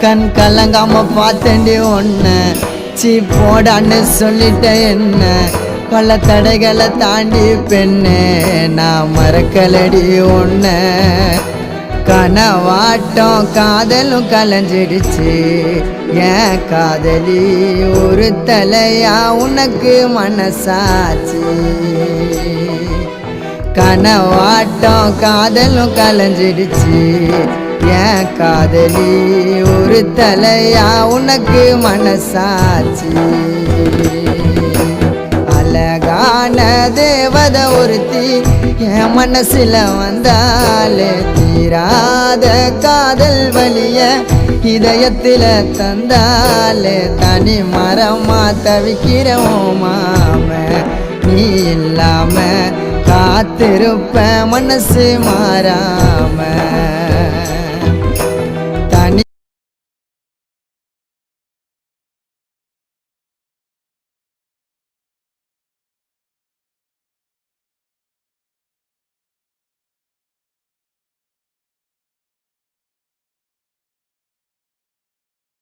கண் கலங்காம பார்த்தேன்டி ஒன்ன சீ போடான்னு சொல்லிட்ட என்ன பல தடைகளை தாண்டி பெண்ணே நான் மறக்கலடி ஒன்ன கனவாட்டம் காதலும் கலைஞ்சிடுச்சு ஏன் காதலி ஒரு தலையா உனக்கு மனசாச்சு கனவாட்டம் காதலும் கலைஞ்சிடுச்சு ஏன் காதலி ஒரு தலையா உனக்கு மனசாச்சு அழகான தேவத ஒருத்தி என் மனசுல வந்தாலே தீராத காதல் வலிய இதயத்தில தந்தாலே தனி மரமா தவிக்கிறோம் மாம நீ இல்லாம காத்திருப்ப மனசு மாறாம